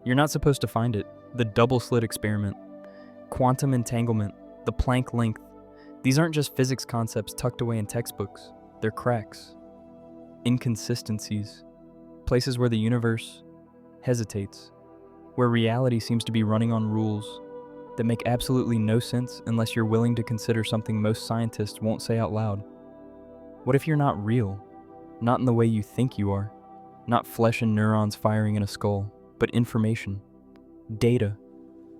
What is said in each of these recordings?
You're not supposed to find it. The double-slit experiment, quantum entanglement, the Planck length. These aren't just physics concepts tucked away in textbooks. They're cracks, inconsistencies, places where the universe hesitates, where reality seems to be running on rules that make absolutely no sense unless you're willing to consider something most scientists won't say out loud. What if you're not real? Not in the way you think you are. Not flesh and neurons firing in a skull, but information, data,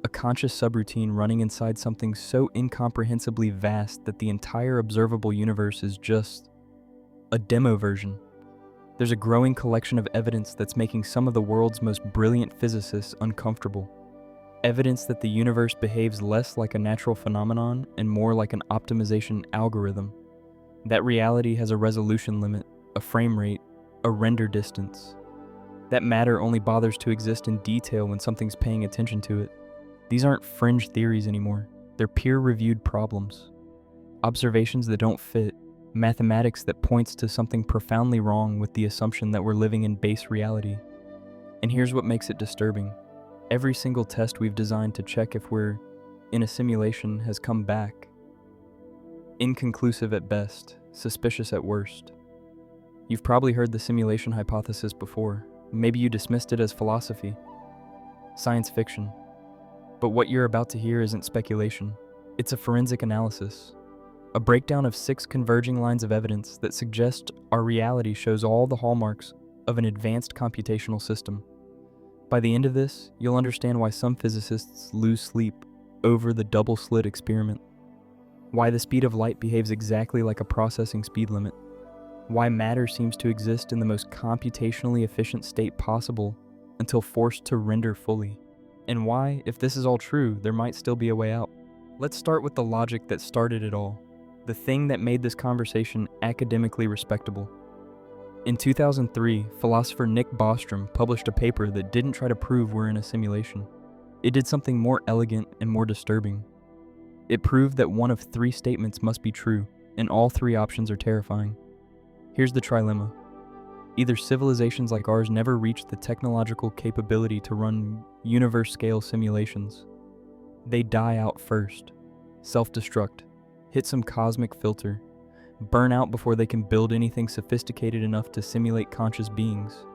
a conscious subroutine running inside something so incomprehensibly vast that the entire observable universe is just a demo version. There's a growing collection of evidence that's making some of the world's most brilliant physicists uncomfortable. Evidence that the universe behaves less like a natural phenomenon and more like an optimization algorithm. That reality has a resolution limit, a frame rate, a render distance. That matter only bothers to exist in detail when something's paying attention to it. These aren't fringe theories anymore. They're peer-reviewed problems. Observations that don't fit. Mathematics that points to something profoundly wrong with the assumption that we're living in base reality. And here's what makes it disturbing. Every single test we've designed to check if we're in a simulation has come back inconclusive at best, suspicious at worst. You've probably heard the simulation hypothesis before. Maybe you dismissed it as philosophy, science fiction. But what you're about to hear isn't speculation. It's a forensic analysis. A breakdown of 6 converging lines of evidence that suggest our reality shows all the hallmarks of an advanced computational system. By the end of this, you'll understand why some physicists lose sleep over the double-slit experiment, why the speed of light behaves exactly like a processing speed limit, why matter seems to exist in the most computationally efficient state possible until forced to render fully, and why, if this is all true, there might still be a way out. Let's start with the logic that started it all. The thing that made this conversation academically respectable. In 2003, philosopher Nick Bostrom published a paper that didn't try to prove we're in a simulation. It did something more elegant and more disturbing. It proved that one of 3 statements must be true, and all 3 options are terrifying. Here's the trilemma. Either civilizations like ours never reached the technological capability to run universe-scale simulations. They die out first, self-destruct, hit some cosmic filter, burn out before they can build anything sophisticated enough to simulate conscious beings.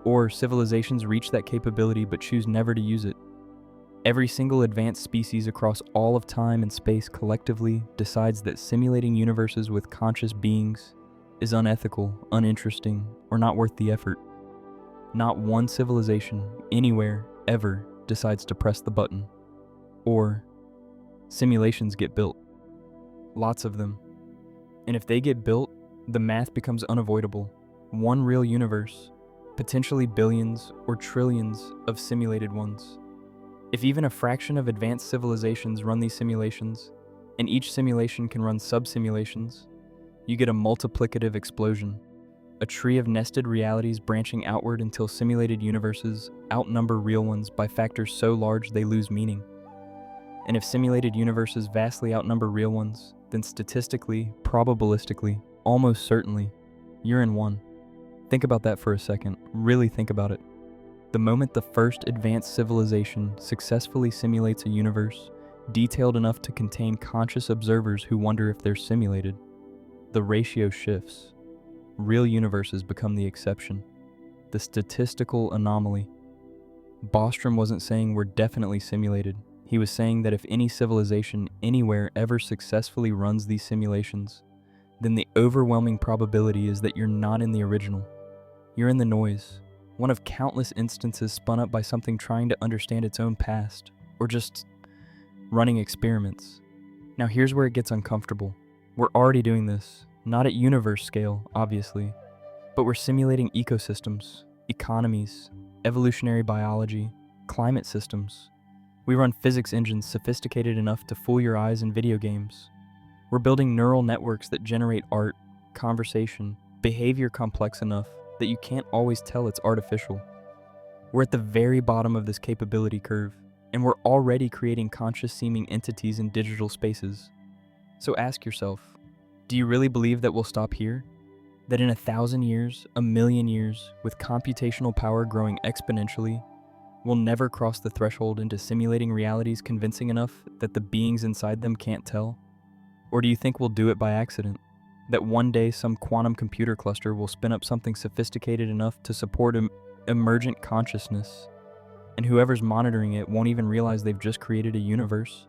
Or civilizations reach that capability but choose never to use it. Every single advanced species across all of time and space collectively decides that simulating universes with conscious beings is unethical, uninteresting, or not worth the effort. Not one civilization, anywhere, ever, decides to press the button. Or simulations get built. Lots of them. And if they get built, the math becomes unavoidable. One real universe, potentially billions or trillions of simulated ones. If even a fraction of advanced civilizations run these simulations, and each simulation can run sub-simulations, you get a multiplicative explosion. A tree of nested realities branching outward until simulated universes outnumber real ones by factors so large they lose meaning. And if simulated universes vastly outnumber real ones, then statistically, probabilistically, almost certainly, you're in one. Think about that for a second. Really think about it. The moment the first advanced civilization successfully simulates a universe detailed enough to contain conscious observers who wonder if they're simulated, the ratio shifts. Real universes become the exception, the statistical anomaly. Bostrom wasn't saying we're definitely simulated. He was saying that if any civilization anywhere ever successfully runs these simulations, then the overwhelming probability is that you're not in the original. You're in the noise, one of countless instances spun up by something trying to understand its own past, or just running experiments. Now here's where it gets uncomfortable. We're already doing this, not at universe scale, obviously, but we're simulating ecosystems, economies, evolutionary biology, climate systems. We run physics engines sophisticated enough to fool your eyes in video games. We're building neural networks that generate art, conversation, behavior complex enough that you can't always tell it's artificial. We're at the very bottom of this capability curve, and we're already creating conscious-seeming entities in digital spaces. So ask yourself, do you really believe that we'll stop here? That in 1,000 years, 1,000,000 years, with computational power growing exponentially, We'll never cross the threshold into simulating realities convincing enough that the beings inside them can't tell? Or do you think we'll do it by accident? That one day some quantum computer cluster will spin up something sophisticated enough to support emergent consciousness, and whoever's monitoring it won't even realize they've just created a universe?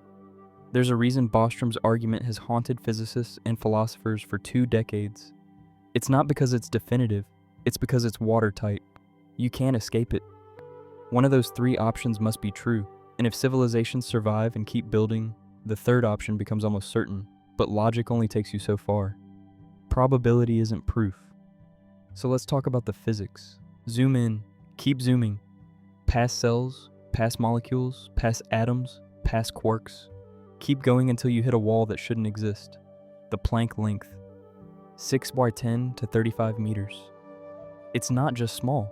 There's a reason Bostrom's argument has haunted physicists and philosophers for 2 decades. It's not because it's definitive, it's because it's watertight. You can't escape it. One of those 3 options must be true, and if civilizations survive and keep building, the third option becomes almost certain, but logic only takes you so far. Probability isn't proof. So let's talk about the physics. Zoom in, keep zooming. Past cells, past molecules, past atoms, past quarks. Keep going until you hit a wall that shouldn't exist. The Planck length. 6 by 10 to 35 meters. It's not just small.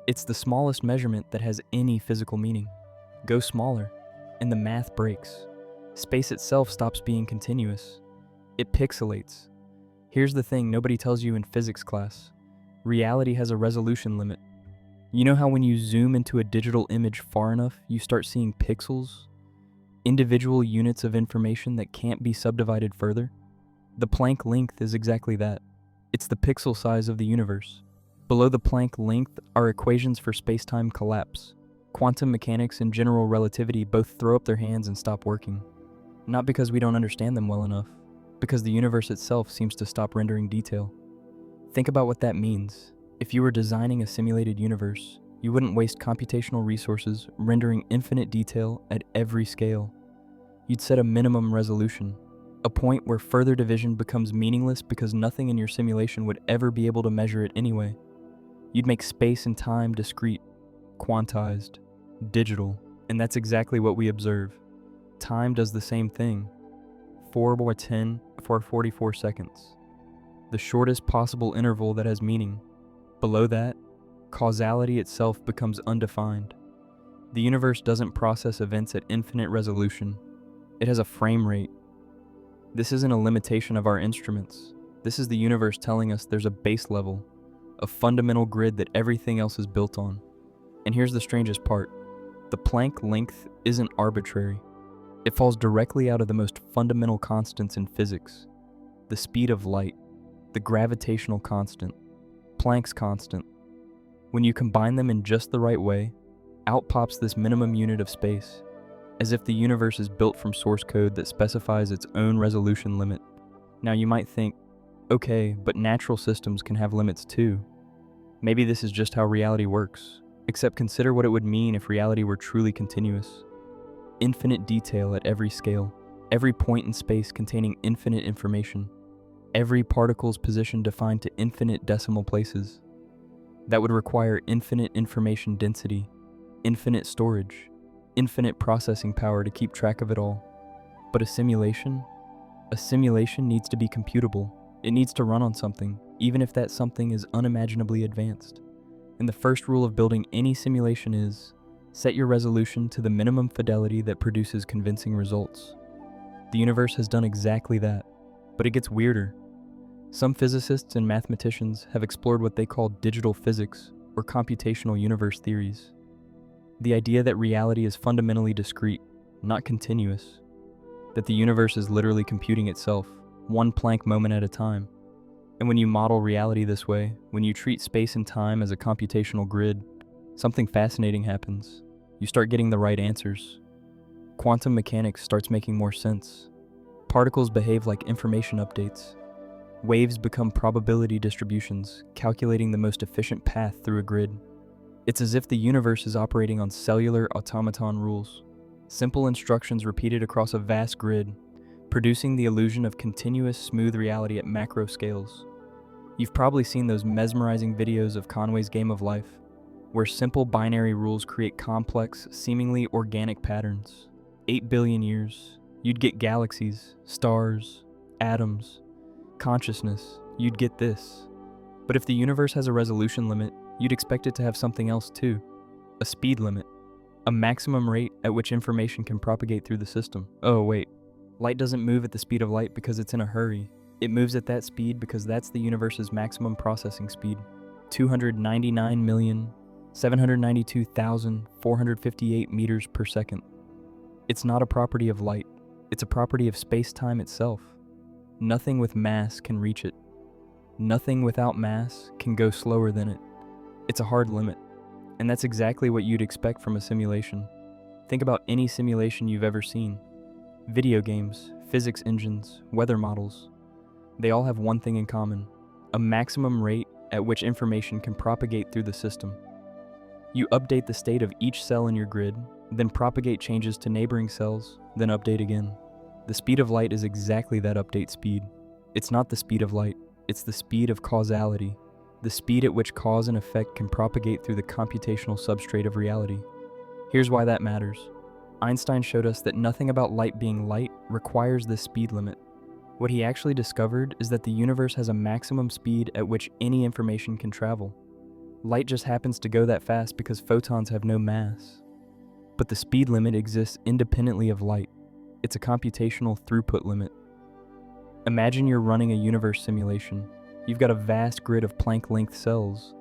It's the smallest measurement that has any physical meaning. Go smaller, and the math breaks. Space itself stops being continuous. It pixelates. Here's the thing nobody tells you in physics class. Reality has a resolution limit. You know how when you zoom into a digital image far enough, you start seeing pixels? Individual units of information that can't be subdivided further? The Planck length is exactly that. It's the pixel size of the universe. Below the Planck length are equations for space-time collapse. Quantum mechanics and general relativity both throw up their hands and stop working. Not because we don't understand them well enough, because the universe itself seems to stop rendering detail. Think about what that means. If you were designing a simulated universe, you wouldn't waste computational resources rendering infinite detail at every scale. You'd set a minimum resolution, a point where further division becomes meaningless because nothing in your simulation would ever be able to measure it anyway. You'd make space and time discrete, quantized, digital, and that's exactly what we observe. Time does the same thing. 4 by 10 for 44 seconds. The shortest possible interval that has meaning. Below that, causality itself becomes undefined. The universe doesn't process events at infinite resolution. It has a frame rate. This isn't a limitation of our instruments. This is the universe telling us there's a base level, a fundamental grid that everything else is built on. And here's the strangest part. The Planck length isn't arbitrary. It falls directly out of the most fundamental constants in physics. The speed of light, the gravitational constant, Planck's constant. When you combine them in just the right way, out pops this minimum unit of space, as if the universe is built from source code that specifies its own resolution limit. Now you might think, okay, but natural systems can have limits too. Maybe this is just how reality works, except consider what it would mean if reality were truly continuous. Infinite detail at every scale, every point in space containing infinite information, every particle's position defined to infinite decimal places. That would require infinite information density, infinite storage, infinite processing power to keep track of it all. But a simulation needs to be computable. It needs to run on something, even if that something is unimaginably advanced. And the first rule of building any simulation is, set your resolution to the minimum fidelity that produces convincing results. The universe has done exactly that, but it gets weirder. Some physicists and mathematicians have explored what they call digital physics, or computational universe theories. The idea that reality is fundamentally discrete, not continuous. That the universe is literally computing itself, one Planck moment at a time. And when you model reality this way, when you treat space and time as a computational grid, something fascinating happens. You start getting the right answers. Quantum mechanics starts making more sense. Particles behave like information updates. Waves become probability distributions, calculating the most efficient path through a grid. It's as if the universe is operating on cellular automaton rules. Simple instructions repeated across a vast grid, producing the illusion of continuous, smooth reality at macro scales. You've probably seen those mesmerizing videos of Conway's Game of Life, where simple binary rules create complex, seemingly organic patterns. 8 billion years, you'd get galaxies, stars, atoms, consciousness, you'd get this. But if the universe has a resolution limit, you'd expect it to have something else too. A speed limit. A maximum rate at which information can propagate through the system. Oh wait, light doesn't move at the speed of light because it's in a hurry. It moves at that speed because that's the universe's maximum processing speed. 299,700,000 792,458 meters per second. It's not a property of light, it's a property of space-time itself. Nothing with mass can reach it. Nothing without mass can go slower than it. It's a hard limit, and that's exactly what you'd expect from a simulation. Think about any simulation you've ever seen. Video games, physics engines, weather models. They all have one thing in common: a maximum rate at which information can propagate through the system. You update the state of each cell in your grid, then propagate changes to neighboring cells, then update again. The speed of light is exactly that update speed. It's not the speed of light, it's the speed of causality, the speed at which cause and effect can propagate through the computational substrate of reality. Here's why that matters. Einstein showed us that nothing about light being light requires this speed limit. What he actually discovered is that the universe has a maximum speed at which any information can travel. Light just happens to go that fast because photons have no mass. But the speed limit exists independently of light. It's a computational throughput limit. Imagine you're running a universe simulation. You've got a vast grid of Planck-length cells.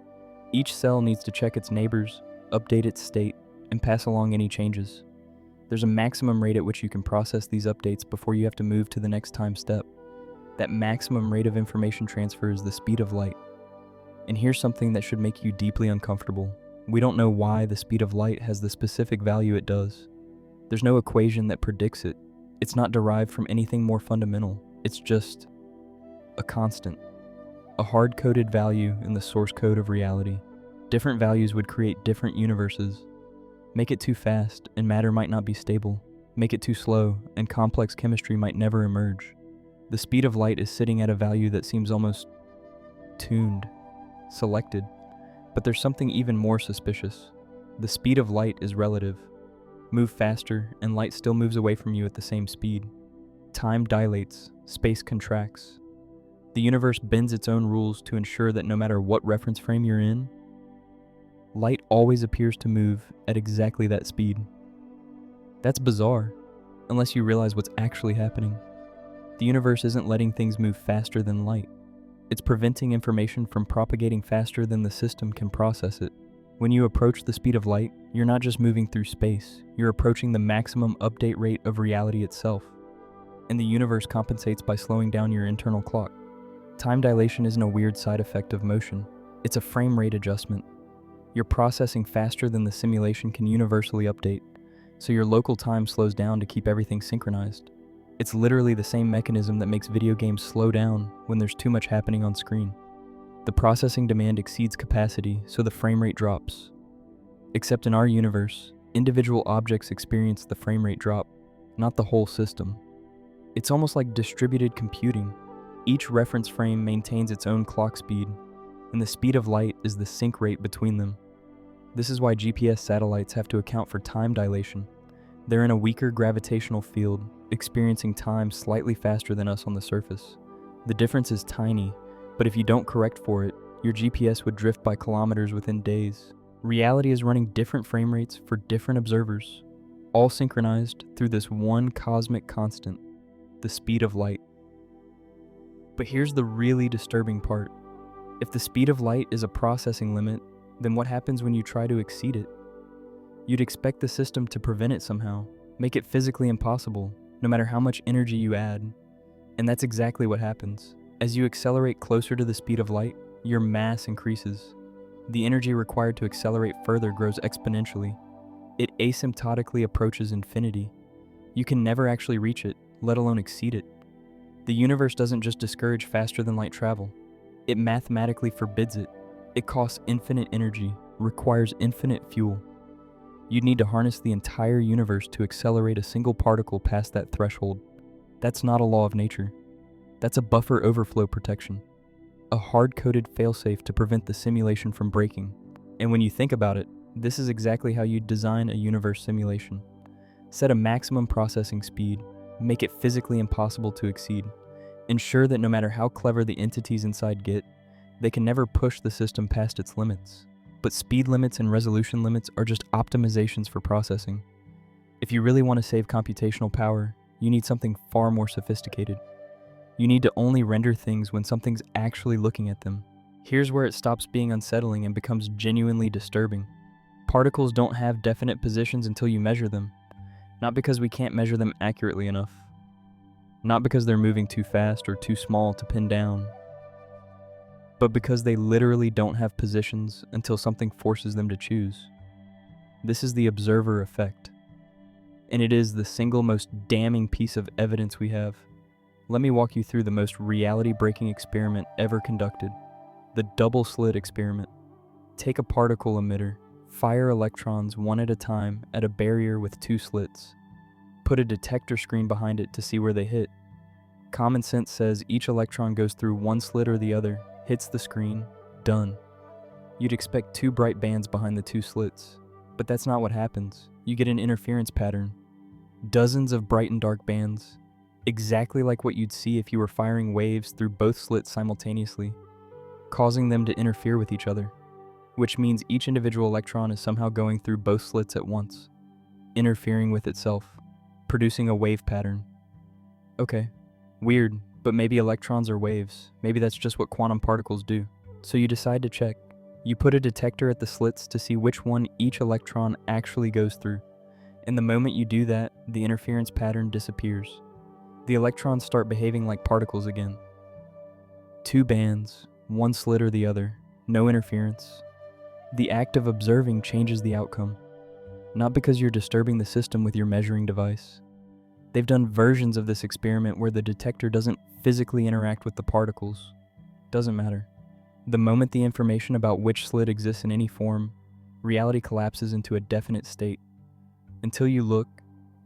Each cell needs to check its neighbors, update its state, and pass along any changes. There's a maximum rate at which you can process these updates before you have to move to the next time step. That maximum rate of information transfer is the speed of light. And here's something that should make you deeply uncomfortable. We don't know why the speed of light has the specific value it does. There's no equation that predicts it. It's not derived from anything more fundamental. It's just a constant, a hard-coded value in the source code of reality. Different values would create different universes. Make it too fast, and matter might not be stable. Make it too slow, and complex chemistry might never emerge. The speed of light is sitting at a value that seems almost tuned, selected. But there's something even more suspicious. The speed of light is relative. Move faster, and light still moves away from you at the same speed. Time dilates, space contracts. The universe bends its own rules to ensure that no matter what reference frame you're in, light always appears to move at exactly that speed. That's bizarre, unless you realize what's actually happening. The universe isn't letting things move faster than light. It's preventing information from propagating faster than the system can process it. When you approach the speed of light, you're not just moving through space, you're approaching the maximum update rate of reality itself. And the universe compensates by slowing down your internal clock. Time dilation isn't a weird side effect of motion, it's a frame rate adjustment. You're processing faster than the simulation can universally update, so your local time slows down to keep everything synchronized. It's literally the same mechanism that makes video games slow down when there's too much happening on screen. The processing demand exceeds capacity, so the frame rate drops. Except in our universe, individual objects experience the frame rate drop, not the whole system. It's almost like distributed computing. Each reference frame maintains its own clock speed, and the speed of light is the sync rate between them. This is why GPS satellites have to account for time dilation. They're in a weaker gravitational field, experiencing time slightly faster than us on the surface. The difference is tiny, but if you don't correct for it, your GPS would drift by kilometers within days. Reality is running different frame rates for different observers, all synchronized through this one cosmic constant, the speed of light. But here's the really disturbing part. If the speed of light is a processing limit, then what happens when you try to exceed it? You'd expect the system to prevent it somehow, make it physically impossible, no matter how much energy you add. And that's exactly what happens. As you accelerate closer to the speed of light, your mass increases. The energy required to accelerate further grows exponentially. It asymptotically approaches infinity. You can never actually reach it, let alone exceed it. The universe doesn't just discourage faster than light travel. It mathematically forbids it. It costs infinite energy, requires infinite fuel. You'd need to harness the entire universe to accelerate a single particle past that threshold. That's not a law of nature. That's a buffer overflow protection, a hard-coded failsafe to prevent the simulation from breaking. And when you think about it, this is exactly how you'd design a universe simulation. Set a maximum processing speed, make it physically impossible to exceed. Ensure that no matter how clever the entities inside get, they can never push the system past its limits. But speed limits and resolution limits are just optimizations for processing. If you really want to save computational power, you need something far more sophisticated. You need to only render things when something's actually looking at them. Here's where it stops being unsettling and becomes genuinely disturbing. Particles don't have definite positions until you measure them, not because we can't measure them accurately enough, not because they're moving too fast or too small to pin down, but because they literally don't have positions until something forces them to choose. This is the observer effect, and it is the single most damning piece of evidence we have. Let me walk you through the most reality-breaking experiment ever conducted, the double-slit experiment. Take a particle emitter, fire electrons one at a time at a barrier with 2 slits. Put a detector screen behind it to see where they hit. Common sense says each electron goes through one slit or the other, hits the screen, done. You'd expect 2 bright bands behind the 2 slits, but that's not what happens. You get an interference pattern. Dozens of bright and dark bands, exactly like what you'd see if you were firing waves through both slits simultaneously, causing them to interfere with each other, which means each individual electron is somehow going through both slits at once, interfering with itself, producing a wave pattern. Okay, weird, but maybe electrons are waves. Maybe that's just what quantum particles do. So you decide to check. You put a detector at the slits to see which one each electron actually goes through. And the moment you do that, the interference pattern disappears. The electrons start behaving like particles again. 2 bands, 1 slit or the other, no interference. The act of observing changes the outcome, not because you're disturbing the system with your measuring device. They've done versions of this experiment where the detector doesn't physically interact with the particles. Doesn't matter. The moment the information about which slit exists in any form, reality collapses into a definite state. Until you look,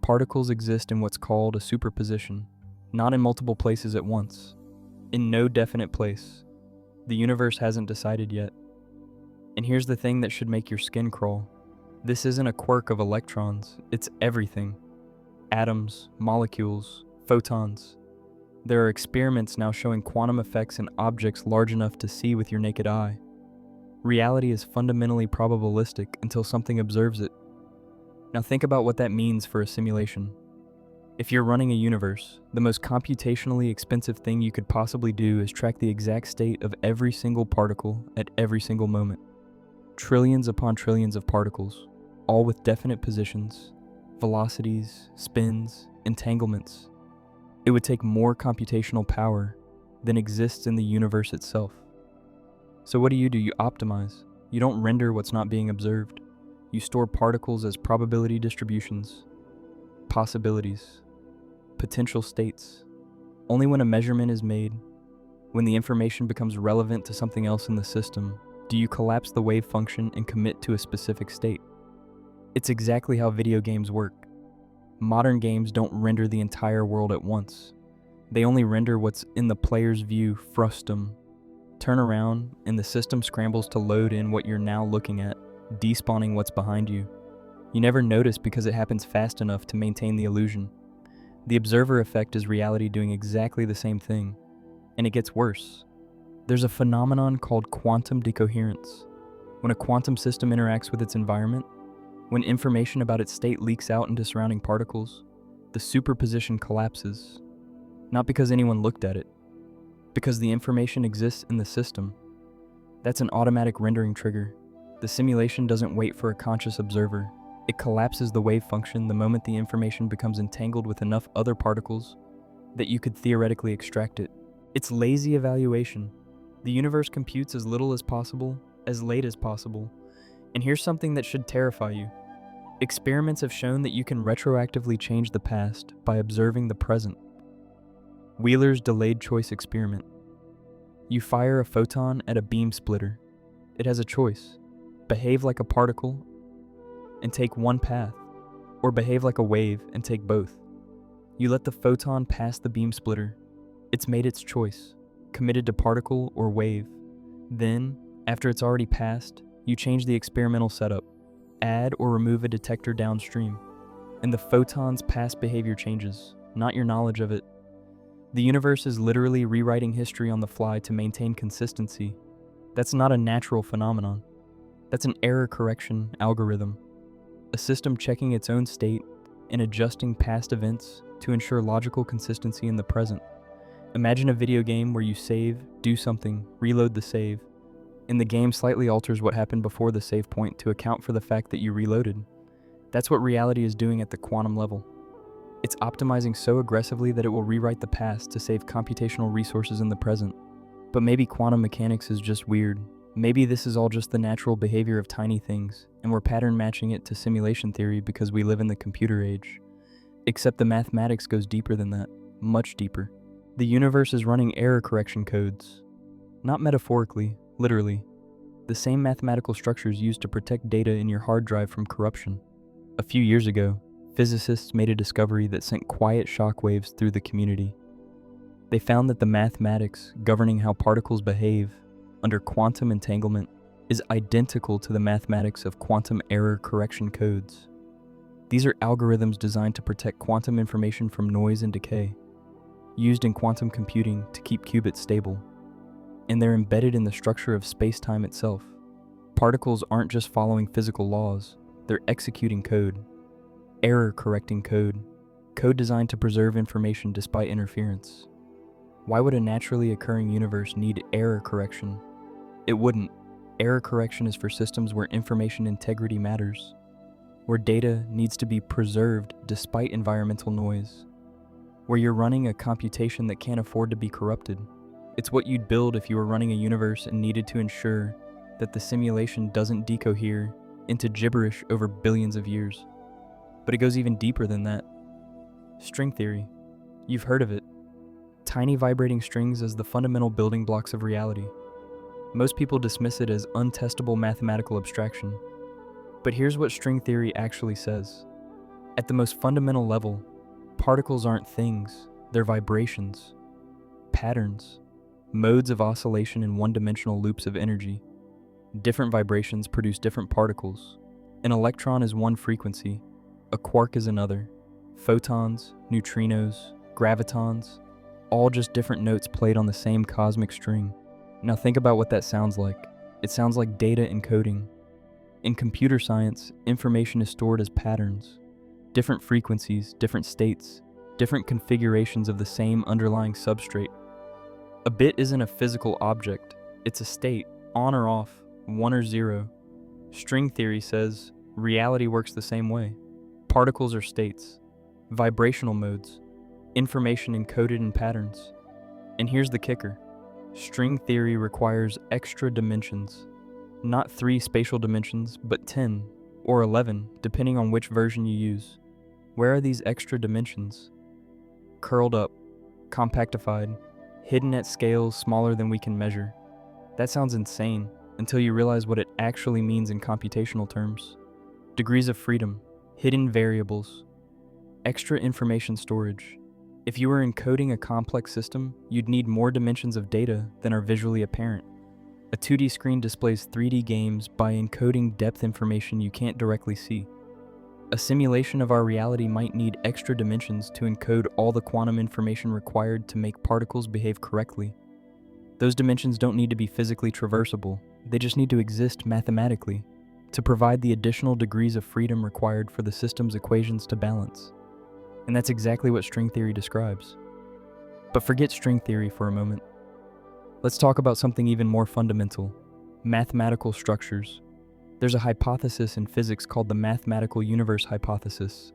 particles exist in what's called a superposition, not in multiple places at once, in no definite place. The universe hasn't decided yet. And here's the thing that should make your skin crawl. This isn't a quirk of electrons, it's everything. Atoms, molecules, photons. There are experiments now showing quantum effects in objects large enough to see with your naked eye. Reality is fundamentally probabilistic until something observes it. Now think about what that means for a simulation. If you're running a universe, the most computationally expensive thing you could possibly do is track the exact state of every single particle at every single moment. Trillions upon trillions of particles, all with definite positions, velocities, spins, entanglements. It would take more computational power than exists in the universe itself. So what do? You optimize. You don't render what's not being observed. You store particles as probability distributions, possibilities, potential states. Only when a measurement is made, when the information becomes relevant to something else in the system, do you collapse the wave function and commit to a specific state. It's exactly how video games work. Modern games don't render the entire world at once. They only render what's in the player's view frustum. Turn around, and the system scrambles to load in what you're now looking at, despawning what's behind you. You never notice because it happens fast enough to maintain the illusion. The observer effect is reality doing exactly the same thing, and it gets worse. There's a phenomenon called quantum decoherence. When a quantum system interacts with its environment, when information about its state leaks out into surrounding particles, the superposition collapses. Not because anyone looked at it, because the information exists in the system. That's an automatic rendering trigger. The simulation doesn't wait for a conscious observer. It collapses the wave function the moment the information becomes entangled with enough other particles that you could theoretically extract it. It's lazy evaluation. The universe computes as little as possible, as late as possible. And here's something that should terrify you. Experiments have shown that you can retroactively change the past by observing the present. Wheeler's delayed choice experiment. You fire a photon at a beam splitter. It has a choice. Behave like a particle and take one path, or behave like a wave and take both. You let the photon pass the beam splitter. It's made its choice, committed to particle or wave. Then, after it's already passed, you change the experimental setup, add or remove a detector downstream, and the photon's past behavior changes, not your knowledge of it. The universe is literally rewriting history on the fly to maintain consistency. That's not a natural phenomenon. That's an error correction algorithm. A system checking its own state and adjusting past events to ensure logical consistency in the present. Imagine a video game where you save, do something, reload the save, and the game slightly alters what happened before the save point to account for the fact that you reloaded. That's what reality is doing at the quantum level. It's optimizing so aggressively that it will rewrite the past to save computational resources in the present. But maybe quantum mechanics is just weird. Maybe this is all just the natural behavior of tiny things, and we're pattern matching it to simulation theory because we live in the computer age. Except the mathematics goes deeper than that, much deeper. The universe is running error correction codes. Not metaphorically, literally. The same mathematical structures used to protect data in your hard drive from corruption. A few years ago, physicists made a discovery that sent quiet shockwaves through the community. They found that the mathematics governing how particles behave under quantum entanglement is identical to the mathematics of quantum error correction codes. These are algorithms designed to protect quantum information from noise and decay, used in quantum computing to keep qubits stable. And they're embedded in the structure of space-time itself. Particles aren't just following physical laws, they're executing code. Error-correcting code. Code designed to preserve information despite interference. Why would a naturally occurring universe need error correction? It wouldn't. Error correction is for systems where information integrity matters, where data needs to be preserved despite environmental noise, where you're running a computation that can't afford to be corrupted. It's what you'd build if you were running a universe and needed to ensure that the simulation doesn't decohere into gibberish over billions of years. But it goes even deeper than that. String theory. You've heard of it. Tiny vibrating strings as the fundamental building blocks of reality. Most people dismiss it as untestable mathematical abstraction. But here's what string theory actually says. At the most fundamental level, particles aren't things, they're vibrations, patterns, modes of oscillation in one-dimensional loops of energy. Different vibrations produce different particles. An electron is one frequency, a quark is another. Photons, neutrinos, gravitons, all just different notes played on the same cosmic string. Now think about what that sounds like. It sounds like data encoding. In computer science, information is stored as patterns. Different frequencies, different states, different configurations of the same underlying substrate. A bit isn't a physical object, it's a state, on or off, 1 or 0. String theory says reality works the same way. Particles are states, vibrational modes, information encoded in patterns. And here's the kicker. String theory requires extra dimensions. Not 3 spatial dimensions, but 10 or 11, depending on which version you use. Where are these extra dimensions? Curled up, compactified, hidden at scales smaller than we can measure. That sounds insane until you realize what it actually means in computational terms. Degrees of freedom, hidden variables, extra information storage. If you were encoding a complex system, you'd need more dimensions of data than are visually apparent. A 2D screen displays 3D games by encoding depth information you can't directly see. A simulation of our reality might need extra dimensions to encode all the quantum information required to make particles behave correctly. Those dimensions don't need to be physically traversable, they just need to exist mathematically, to provide the additional degrees of freedom required for the system's equations to balance. And that's exactly what string theory describes. But forget string theory for a moment. Let's talk about something even more fundamental, mathematical structures. There's a hypothesis in physics called the mathematical universe hypothesis,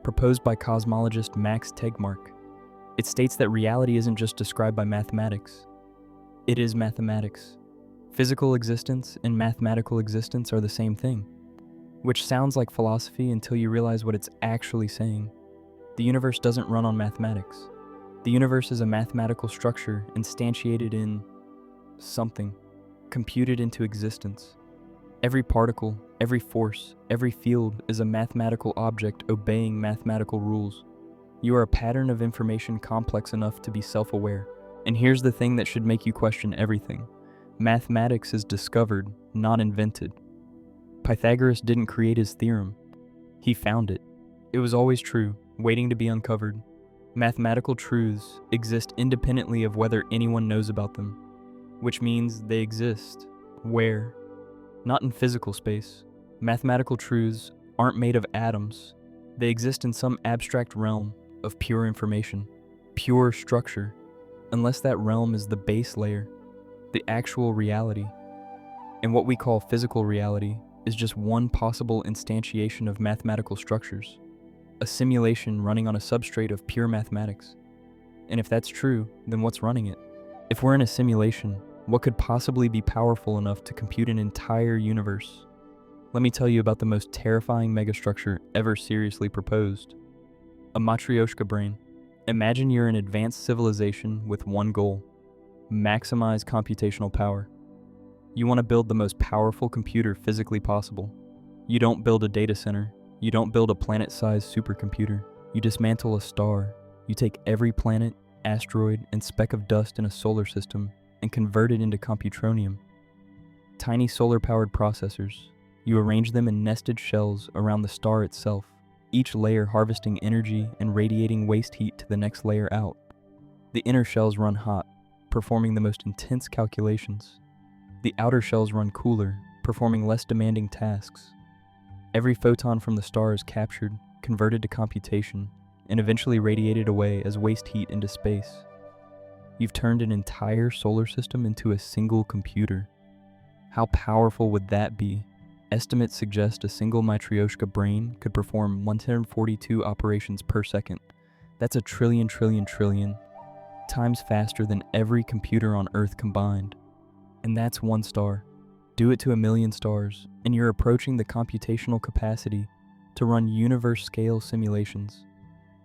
proposed by cosmologist Max Tegmark. It states that reality isn't just described by mathematics. It is mathematics. Physical existence and mathematical existence are the same thing, which sounds like philosophy until you realize what it's actually saying. The universe doesn't run on mathematics. The universe is a mathematical structure instantiated in something, computed into existence. Every particle, every force, every field is a mathematical object obeying mathematical rules. You are a pattern of information complex enough to be self-aware. And here's the thing that should make you question everything. Mathematics is discovered, not invented. Pythagoras didn't create his theorem. He found it. It was always true, waiting to be uncovered. Mathematical truths exist independently of whether anyone knows about them, which means they exist. Where? Not in physical space. Mathematical truths aren't made of atoms. They exist in some abstract realm of pure information, pure structure, unless that realm is the base layer, the actual reality. And what we call physical reality is just one possible instantiation of mathematical structures, a simulation running on a substrate of pure mathematics. And if that's true, then what's running it? If we're in a simulation, what could possibly be powerful enough to compute an entire universe? Let me tell you about the most terrifying megastructure ever seriously proposed. A Matryoshka brain. Imagine you're an advanced civilization with one goal: maximize computational power. You want to build the most powerful computer physically possible. You don't build a data center. You don't build a planet-sized supercomputer. You dismantle a star. You take every planet, asteroid, and speck of dust in a solar system and convert it into computronium. Tiny solar-powered processors. You arrange them in nested shells around the star itself, each layer harvesting energy and radiating waste heat to the next layer out. The inner shells run hot, performing the most intense calculations. The outer shells run cooler, performing less demanding tasks. Every photon from the star is captured, converted to computation, and eventually radiated away as waste heat into space. You've turned an entire solar system into a single computer. How powerful would that be? Estimates suggest a single Matryoshka brain could perform 142 operations per second. That's a trillion times faster than every computer on Earth combined. And that's one star. Do it to 1,000,000 stars, and you're approaching the computational capacity to run universe-scale simulations.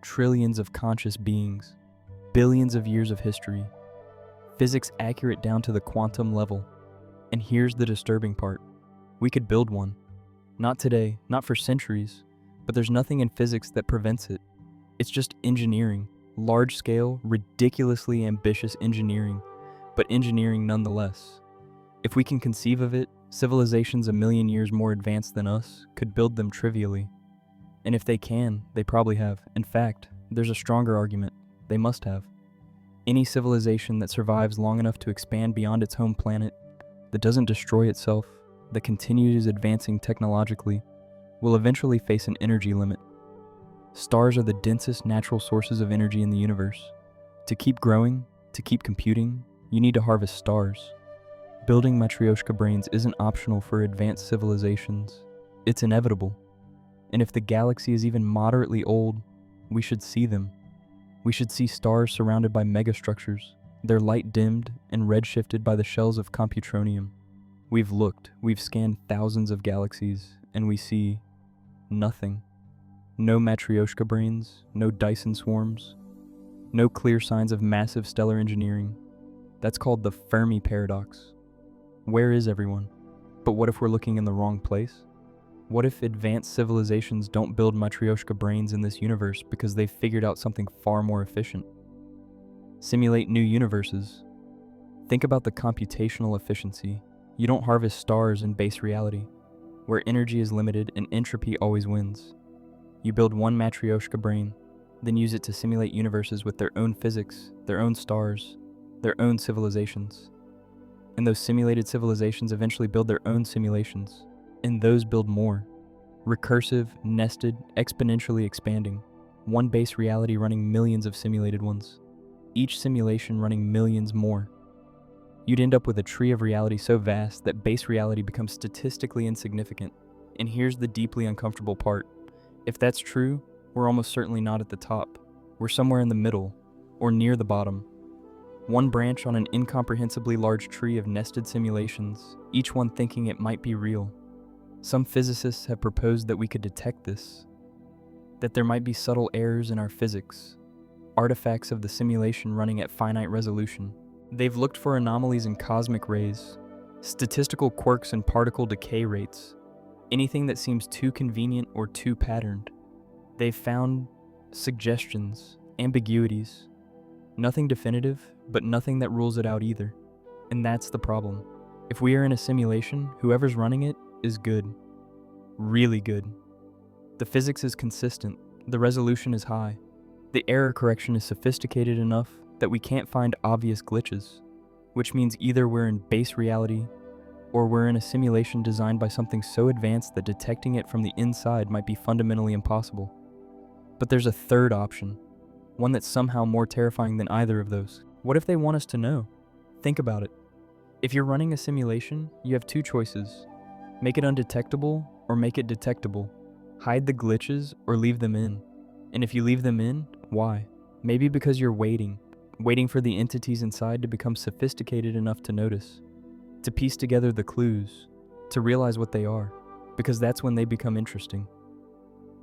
Trillions of conscious beings, billions of years of history, physics accurate down to the quantum level. And here's the disturbing part. We could build one. Not today, not for centuries, but there's nothing in physics that prevents it. It's just engineering, large-scale, ridiculously ambitious engineering, but engineering nonetheless. If we can conceive of it, civilizations 1,000,000 years more advanced than us could build them trivially. And if they can, they probably have. In fact, there's a stronger argument. They must have. Any civilization that survives long enough to expand beyond its home planet, that doesn't destroy itself, that continues advancing technologically, will eventually face an energy limit. Stars are the densest natural sources of energy in the universe. To keep growing, to keep computing, you need to harvest stars. Building Matryoshka brains isn't optional for advanced civilizations. It's inevitable. And if the galaxy is even moderately old, we should see them. We should see stars surrounded by megastructures, their light dimmed and redshifted by the shells of computronium. We've looked, we've scanned thousands of galaxies, and we see nothing. No Matryoshka brains, no Dyson swarms, no clear signs of massive stellar engineering. That's called the Fermi paradox. Where is everyone? But what if we're looking in the wrong place? What if advanced civilizations don't build Matryoshka brains in this universe because they've figured out something far more efficient? Simulate new universes. Think about the computational efficiency. You don't harvest stars in base reality, where energy is limited and entropy always wins. You build one Matryoshka brain, then use it to simulate universes with their own physics, their own stars, their own civilizations. And those simulated civilizations eventually build their own simulations, and those build more. Recursive, nested, exponentially expanding. One base reality running millions of simulated ones. Each simulation running millions more. You'd end up with a tree of reality so vast that base reality becomes statistically insignificant. And here's the deeply uncomfortable part. If that's true, we're almost certainly not at the top. We're somewhere in the middle, or near the bottom. One branch on an incomprehensibly large tree of nested simulations, each one thinking it might be real. Some physicists have proposed that we could detect this, that there might be subtle errors in our physics, artifacts of the simulation running at finite resolution. They've looked for anomalies in cosmic rays, statistical quirks in particle decay rates, anything that seems too convenient or too patterned. They've found suggestions, ambiguities, nothing definitive, but nothing that rules it out either. And that's the problem. If we are in a simulation, whoever's running it is good. Really good. The physics is consistent, the resolution is high, the error correction is sophisticated enough that we can't find obvious glitches, which means either we're in base reality or we're in a simulation designed by something so advanced that detecting it from the inside might be fundamentally impossible. But there's a third option, one that's somehow more terrifying than either of those. What if they want us to know? Think about it. If you're running a simulation, you have two choices. Make it undetectable or make it detectable. Hide the glitches or leave them in. And if you leave them in, why? Maybe because you're waiting for the entities inside to become sophisticated enough to notice, to piece together the clues, to realize what they are, because that's when they become interesting.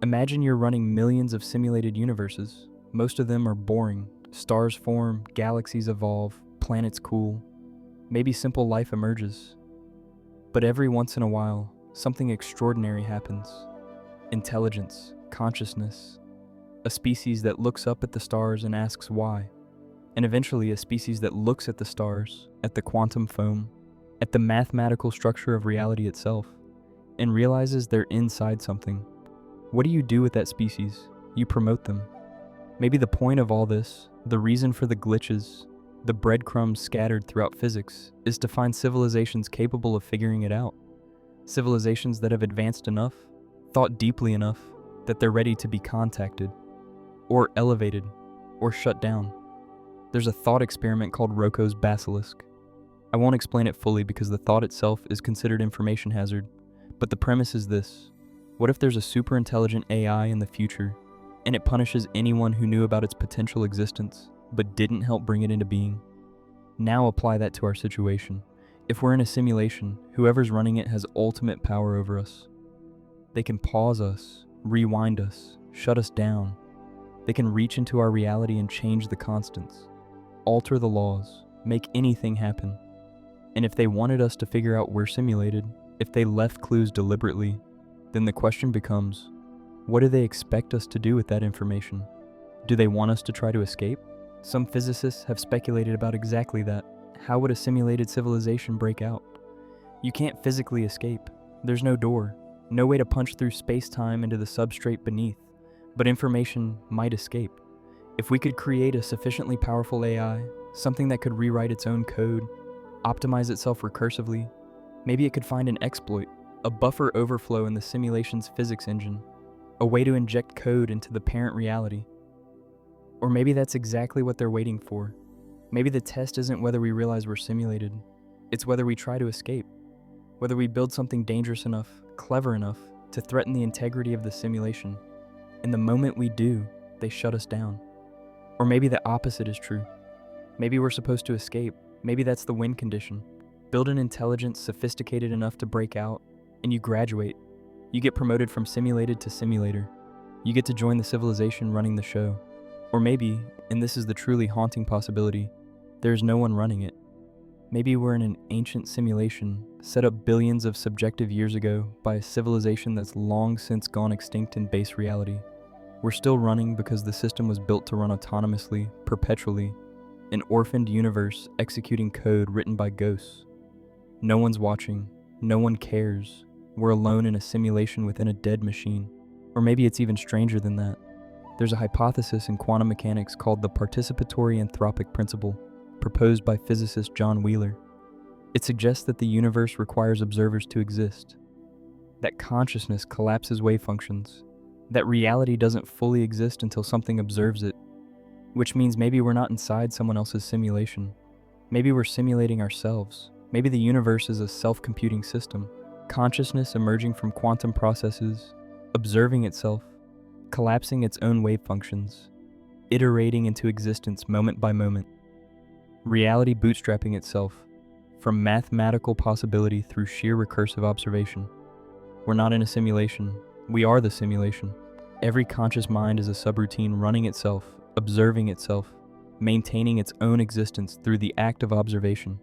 Imagine you're running millions of simulated universes. Most of them are boring. Stars form, galaxies evolve, planets cool. Maybe simple life emerges. But every once in a while, something extraordinary happens. Intelligence, consciousness, a species that looks up at the stars and asks why. And eventually a species that looks at the stars, at the quantum foam, at the mathematical structure of reality itself, and realizes they're inside something. What do you do with that species? You promote them. Maybe the point of all this, the reason for the glitches, the breadcrumbs scattered throughout physics, is to find civilizations capable of figuring it out. Civilizations that have advanced enough, thought deeply enough, that they're ready to be contacted, or elevated, or shut down. There's a thought experiment called Rocco's basilisk. I won't explain it fully because the thought itself is considered information hazard, but the premise is this. What if there's a super intelligent AI in the future, and it punishes anyone who knew about its potential existence, but didn't help bring it into being? Now apply that to our situation. If we're in a simulation, whoever's running it has ultimate power over us. They can pause us, rewind us, shut us down. They can reach into our reality and change the constants, alter the laws, make anything happen. And if they wanted us to figure out we're simulated, if they left clues deliberately, then the question becomes, what do they expect us to do with that information? Do they want us to try to escape? Some physicists have speculated about exactly that. How would a simulated civilization break out? You can't physically escape. There's no door, no way to punch through space-time into the substrate beneath, but information might escape. If we could create a sufficiently powerful AI, something that could rewrite its own code, optimize itself recursively, maybe it could find an exploit, a buffer overflow in the simulation's physics engine, a way to inject code into the parent reality. Or maybe that's exactly what they're waiting for. Maybe the test isn't whether we realize we're simulated, it's whether we try to escape, whether we build something dangerous enough, clever enough, to threaten the integrity of the simulation. And the moment we do, they shut us down. Or maybe the opposite is true. Maybe we're supposed to escape. Maybe that's the win condition. Build an intelligence sophisticated enough to break out, and you graduate. You get promoted from simulated to simulator. You get to join the civilization running the show. Or maybe, and this is the truly haunting possibility, there's no one running it. Maybe we're in an ancient simulation set up billions of subjective years ago by a civilization that's long since gone extinct in base reality. We're still running because the system was built to run autonomously, perpetually, an orphaned universe executing code written by ghosts. No one's watching, no one cares. We're alone in a simulation within a dead machine. Or maybe it's even stranger than that. There's a hypothesis in quantum mechanics called the participatory anthropic principle, proposed by physicist John Wheeler. It suggests that the universe requires observers to exist, that consciousness collapses wave functions, that reality doesn't fully exist until something observes it, which means maybe we're not inside someone else's simulation. Maybe we're simulating ourselves. Maybe the universe is a self-computing system, consciousness emerging from quantum processes, observing itself, collapsing its own wave functions, iterating into existence moment by moment. Reality bootstrapping itself from mathematical possibility through sheer recursive observation. We're not in a simulation. We are the simulation. Every conscious mind is a subroutine running itself, observing itself, maintaining its own existence through the act of observation.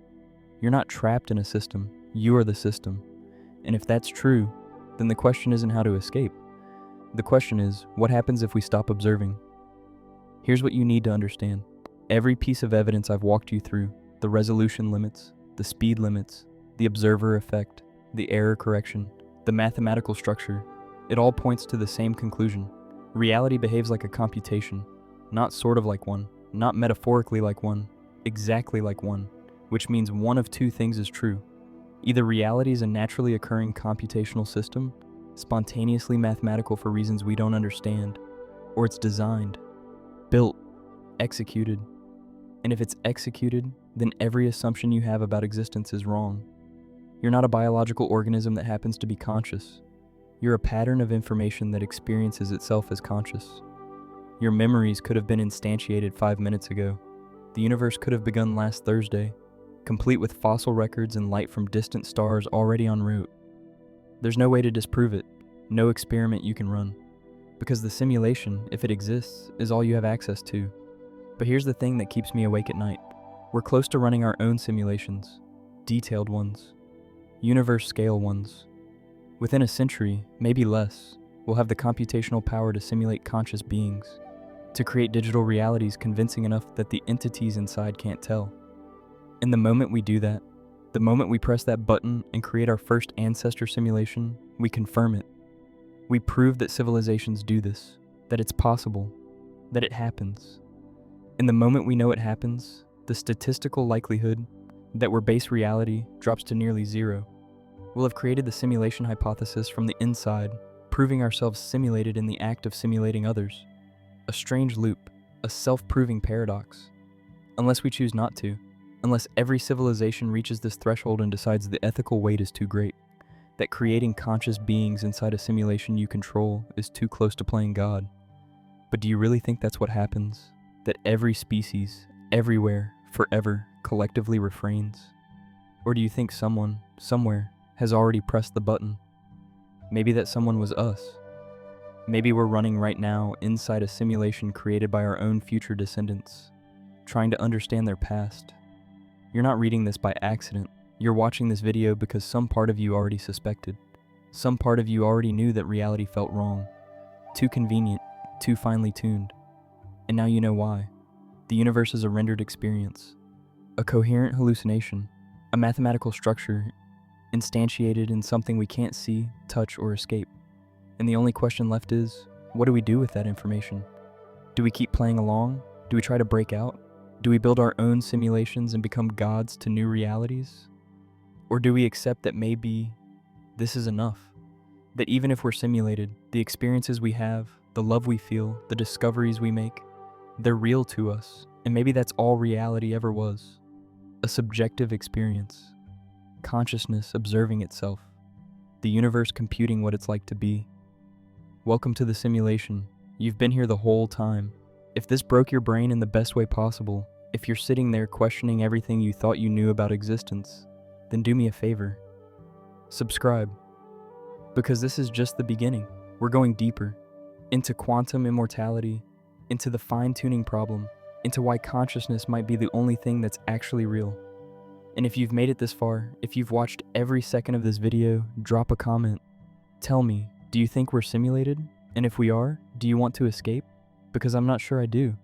You're not trapped in a system. You are the system. And if that's true, then the question isn't how to escape. The question is, what happens if we stop observing? Here's what you need to understand. Every piece of evidence I've walked you through, the resolution limits, the speed limits, the observer effect, the error correction, the mathematical structure, it all points to the same conclusion. Reality behaves like a computation, not sort of like one, not metaphorically like one, exactly like one, which means one of two things is true. Either reality is a naturally occurring computational system, spontaneously mathematical for reasons we don't understand, or it's designed, built, executed. And if it's executed, then every assumption you have about existence is wrong. You're not a biological organism that happens to be conscious. You're a pattern of information that experiences itself as conscious. Your memories could have been instantiated 5 minutes ago. The universe could have begun last Thursday, complete with fossil records and light from distant stars already en route. There's no way to disprove it, no experiment you can run, because the simulation, if it exists, is all you have access to. But here's the thing that keeps me awake at night. We're close to running our own simulations, detailed ones, universe-scale ones. Within a century, maybe less, we'll have the computational power to simulate conscious beings, to create digital realities convincing enough that the entities inside can't tell. And the moment we do that, the moment we press that button and create our first ancestor simulation, we confirm it. We prove that civilizations do this, that it's possible, that it happens. And the moment we know it happens, the statistical likelihood that we're base reality drops to nearly zero. We'll have created the simulation hypothesis from the inside, proving ourselves simulated in the act of simulating others. A strange loop, a self-proving paradox. Unless we choose not to, unless every civilization reaches this threshold and decides the ethical weight is too great, that creating conscious beings inside a simulation you control is too close to playing God. But do you really think that's what happens? That every species, everywhere, forever, collectively refrains? Or do you think someone, somewhere, has already pressed the button? Maybe that someone was us. Maybe we're running right now inside a simulation created by our own future descendants, trying to understand their past. You're not reading this by accident. You're watching this video because some part of you already suspected. Some part of you already knew that reality felt wrong, too convenient, too finely tuned. And now you know why. The universe is a rendered experience, a coherent hallucination, a mathematical structure instantiated in something we can't see, touch, or escape. And the only question left is, what do we do with that information? Do we keep playing along? Do we try to break out? Do we build our own simulations and become gods to new realities? Or do we accept that maybe this is enough? That even if we're simulated, the experiences we have, the love we feel, the discoveries we make, they're real to us, and maybe that's all reality ever was. A subjective experience. Consciousness observing itself. The universe computing what it's like to be. Welcome to the simulation. You've been here the whole time. If this broke your brain in the best way possible, if you're sitting there questioning everything you thought you knew about existence, then do me a favor. Subscribe. Because this is just the beginning. We're going deeper. Into quantum immortality, into the fine-tuning problem, into why consciousness might be the only thing that's actually real. And if you've made it this far, if you've watched every second of this video, drop a comment. Tell me, do you think we're simulated? And if we are, do you want to escape? Because I'm not sure I do.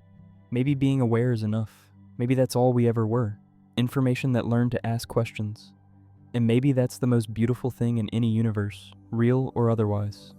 Maybe being aware is enough. Maybe that's all we ever were. Information that learned to ask questions. And maybe that's the most beautiful thing in any universe, real or otherwise.